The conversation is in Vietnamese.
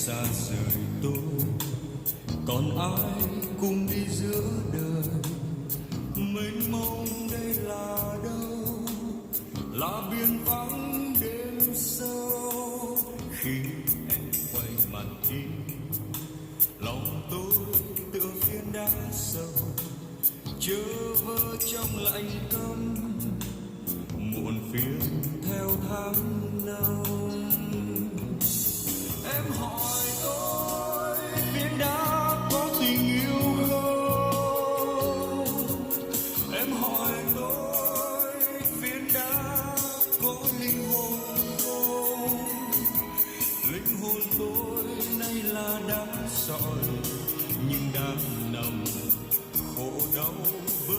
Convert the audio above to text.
xa rời tôi, còn ai cùng đi giữa đời mênh mông. Đây là đâu? Là biển vắng đêm sâu. Khi em quay mặt đi, lòng tôi tựa phiến đá sâu, chơ vơ trong lạnh căm, muộn phiền theo tháng năm. Em hỏi tôi phiến đá có tình yêu không? Em hỏi tôi phiến đá có linh hồn không? Linh hồn tôi nay là đá sỏi, nhưng đang nằm khổ đau với